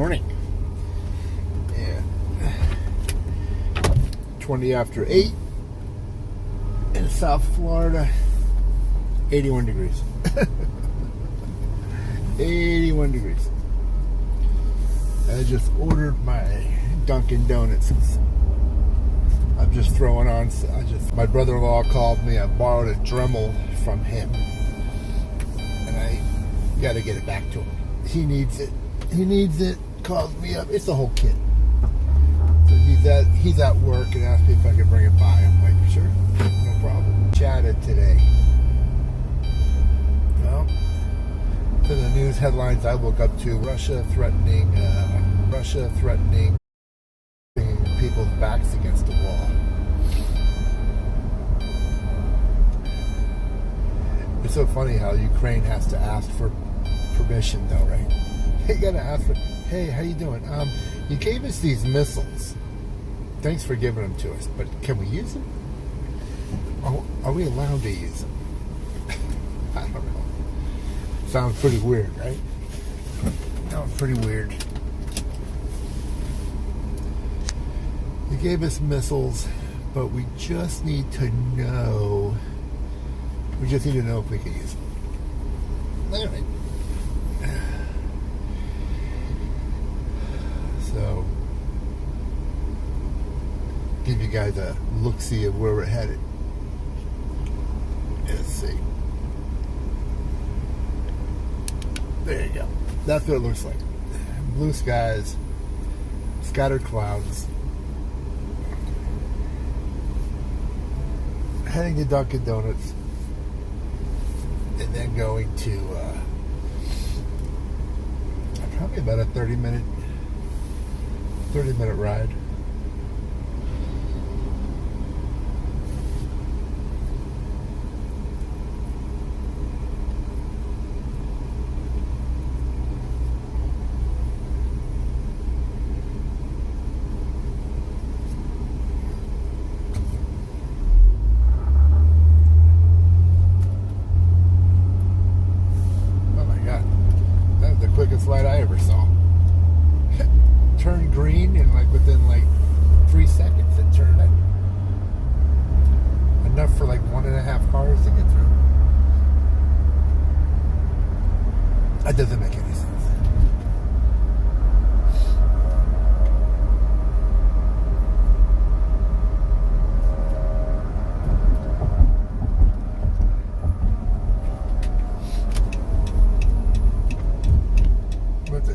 morning. Yeah. 20 after 8 in South Florida. 81 degrees. 81 degrees. I just ordered my Dunkin' Donuts. I'm just throwing on. My brother-in-law called me. I borrowed a Dremel from him, and I got to get it back to him. He needs it. He needs it. Calls me up. It's the whole kit. So he's at work and asked me if I could bring it by. I'm like, sure, no problem. Chatted today. Well, to the news headlines I woke up to: Russia threatening people's backs against the wall. It's so funny how Ukraine has to ask for permission, though, right? You gotta ask for, hey, how you doing? You gave us these missiles. Thanks for giving them to us, but can we use them? Are we allowed to use them? I don't know. Sounds pretty weird, right? Sounds pretty weird. You gave us missiles, but we just need to know. We just need to know if we can use them. All right. So, give you guys a look-see of where we're headed. Let's see. There you go. That's what it looks like. Blue skies, scattered clouds. Heading to Dunkin' Donuts, and then going to probably about a 30-minute ride. Quickest light I ever saw. Turned green and within 3 seconds it turned it. Enough for 1.5 cars to get through. That doesn't make any sense.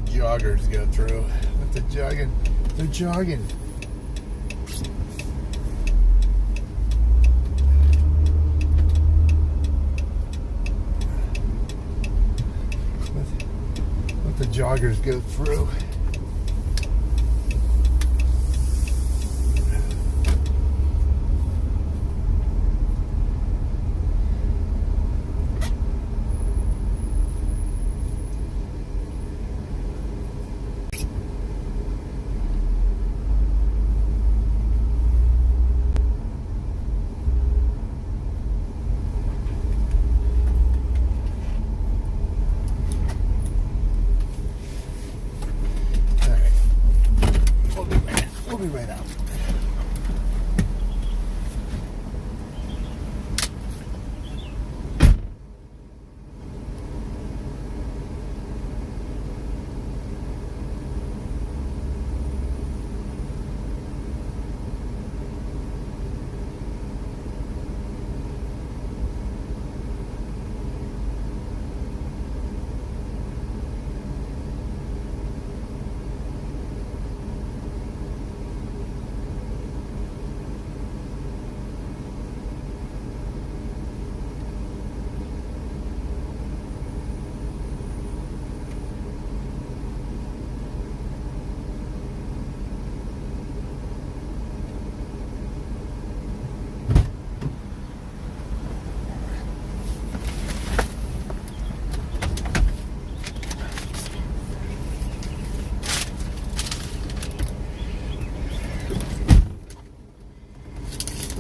Joggers go through. Let the jogging. They're jogging. Let the joggers go through. We'll be right out.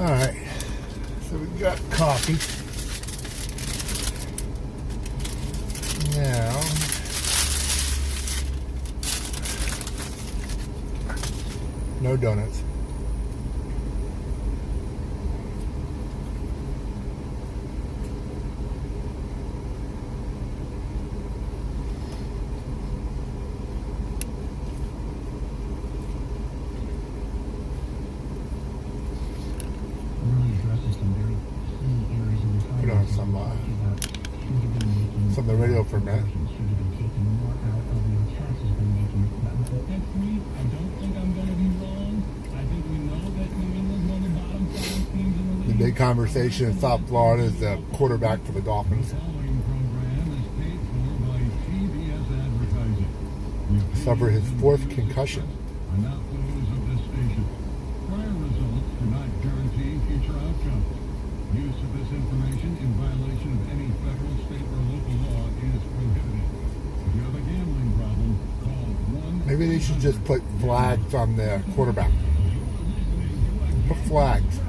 All right, so we've got coffee. Now, No donuts. Put on some of the radio for a minute. The big conversation in South Florida is the quarterback for the Dolphins. Suffered his 4th concussion. Use of this information in violation of any federal, state, or local law is prohibited. If you have a gambling problem, call 1. Maybe they should just put flags on the quarterback. Put flags.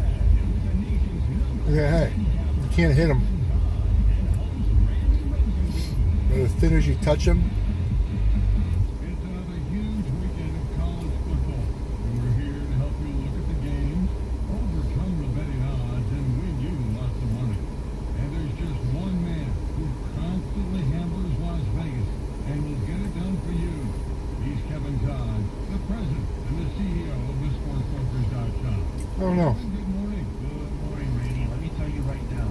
Okay, hey, you can't hit him. But as soon as you touch him, It's another huge weekend of college football, and we're here to help you look at the games, overcome the betting odds, and win you lots of money. And there's just one man who constantly hammers Las Vegas and will get it done for you. He's Kevin Todd, the president and the CEO of the SportsBrokers.com. I don't know. Good morning. Good morning, Randy. Let me tell you right now,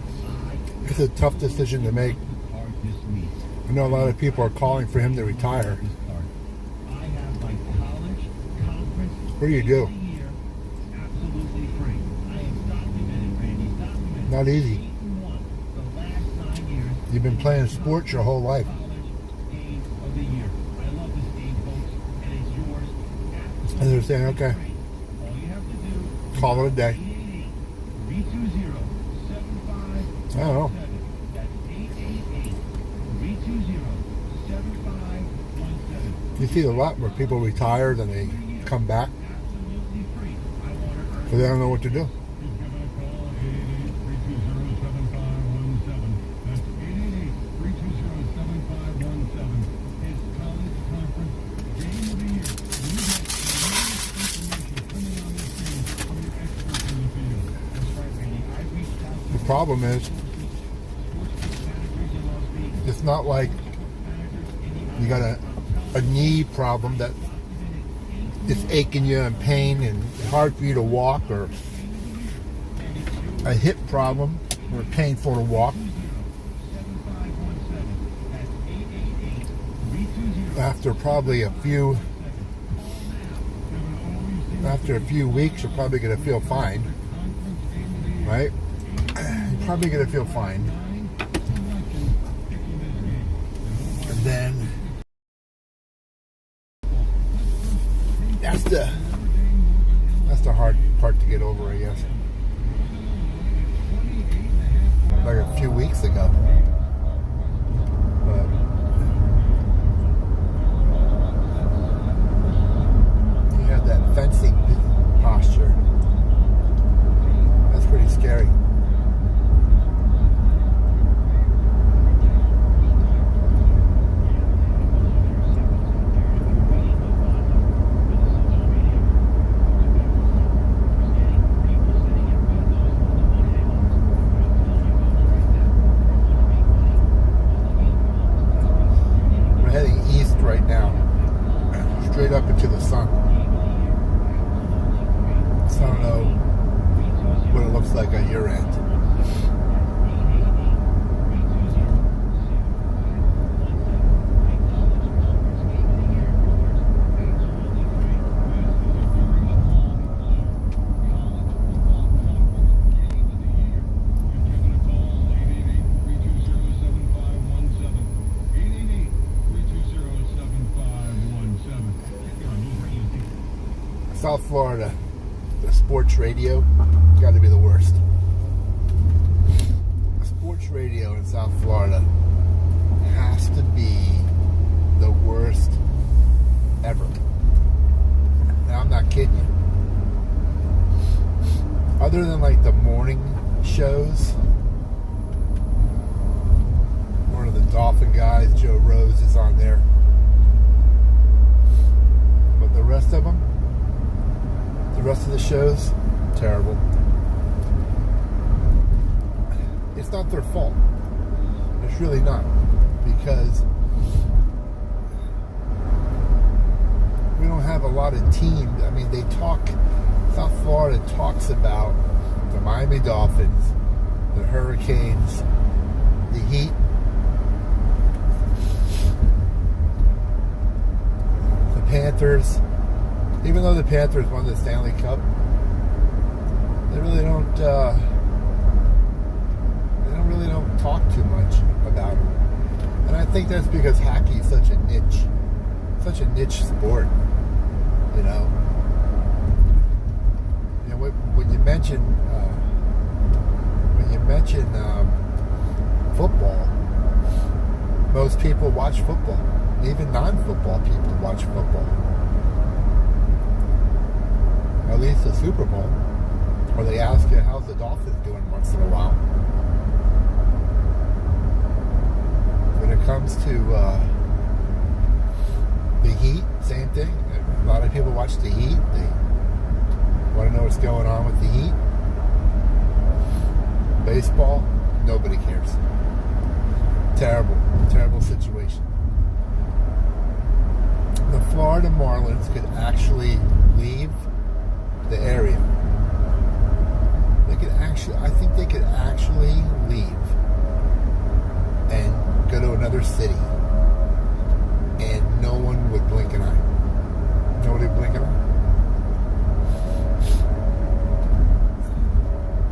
It's a tough decision to make. card this week. I know a lot of people are calling for him to retire. This card. I have my college conference. What do you do? Year, absolutely free. I am documented, Randy. Documented. Not easy. 8-1 the last 9 years. You've been playing sports your whole life. College game of the year. I love this game, folks, and it's yours. Absolutely And they're saying, okay, free. All you have to do. call it a day. 888-320-7517. I don't know. That's 888-320-7517. You see a lot where people retire, then they come back, Absolutely free. I want to earn. but they don't know what to do. Give it a call, 888-320-7517. That's 888-320-7517. It's college conference game of the year. And you have tremendous information coming on this game from your experts in the field. That's right, Randy. I reached out to The problem is, sportsbook managers in Las Vegas. it's not like you got a knee problem that it's aching you and pain and hard for you to walk, or a hip problem or painful to walk. After probably a few weeks, you're probably going to feel fine, right? You're probably going to feel fine. And then that's the hard part to get over, I guess. Like a few weeks ago. But you have that fencing posture. That's pretty scary. We're heading east right now, straight up into the sun. So I don't know what it looks like at your end. South Florida, the sports radio, got to be the worst. Sports radio in South Florida has to be the worst ever. Now, I'm not kidding you. Other than like the morning shows, one of the Dolphin guys, Joe Rose, is on there. But the rest of them, not their fault. It's really not, because we don't have a lot of teams. I mean, they talk. South Florida talks about the Miami Dolphins, the Hurricanes, the Heat, the Panthers. Even though the Panthers won the Stanley Cup, they really don't. They don't talk too much about them, and I think that's because hockey is such a niche sport. You know, when you mention football, most people watch football. Even non-football people watch football. At least the Super Bowl, or they ask you how's the Dolphins doing once in a while. When it comes to the Heat, same thing. A lot of people watch the Heat. They want to know what's going on with the Heat. Baseball, nobody cares. Terrible situation. The Florida Marlins could actually leave the area. I think they could actually leave and go to another city, and no one would blink an eye. Nobody would blink an eye.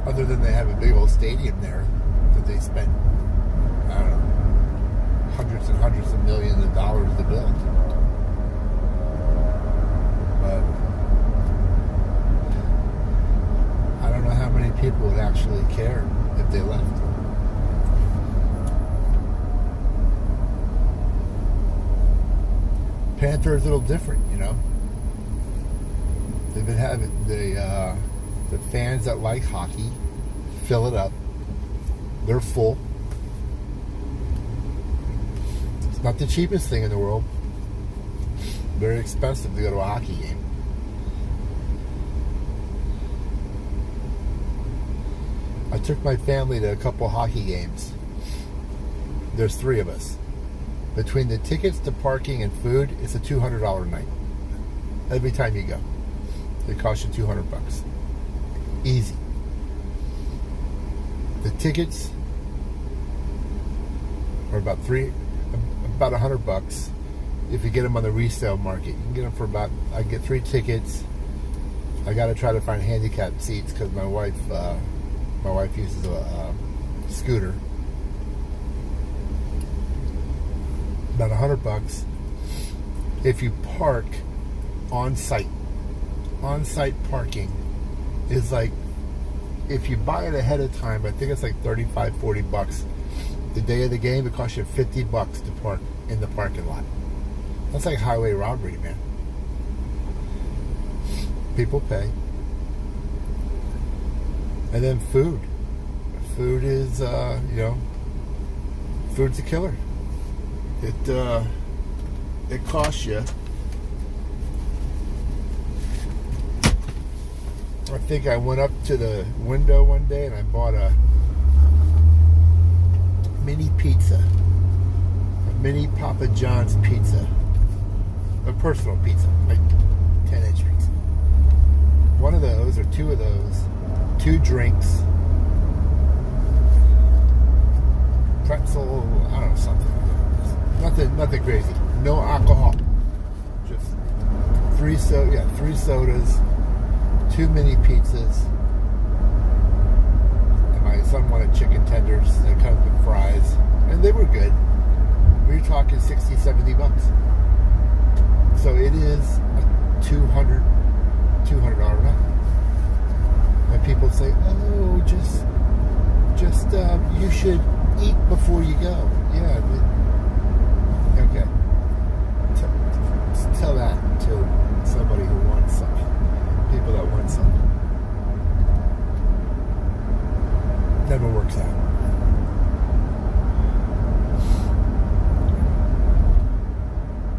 Other than they have a big old stadium there that they spent, I don't know, hundreds and hundreds of millions of dollars to build. But I don't know how many people would actually care if they left. Panthers a little different, you know. They've been having the fans that like hockey fill it up. They're full. It's not the cheapest thing in the world. Very expensive to go to a hockey game. I took my family to a couple hockey games. There's 3 of us. Between the tickets, the parking, and food, it's a $200 night. Every time you go. It costs you $200. Easy. The tickets are about $100 if you get them on the resale market. You can get them for I get 3 tickets. I got to try to find handicapped seats because my wife uses a scooter. About $100 if you park on site. On-site parking is like, if you buy it ahead of time, I think it's like $35-$40. The day of the game, it costs you $50 to park in the parking lot. That's like highway robbery, man. People pay. And then food. Food is, food's a killer. It costs you. I think I went up to the window one day and I bought a mini pizza. A mini Papa John's pizza. A personal pizza. Like 10-inch pizza. One of those or 2 of those. 2 drinks. Pretzel. I don't know, something. Nothing crazy. No alcohol. Just 3 sodas. 2 mini pizzas, and my son wanted chicken tenders that comes with fries, and they were good. We were talking $60-$70. So it is a $200 night. And people say, "Oh, just you should eat before you go." Yeah, okay. Tell that to somebody who wants something. People that want something. Never works out.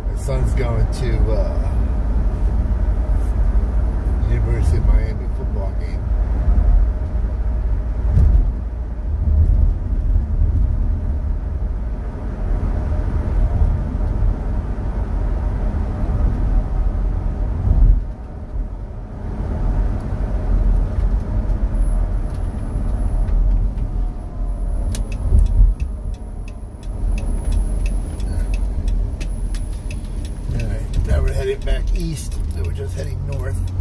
My son's going to University of Miami football game. east. They were just heading north.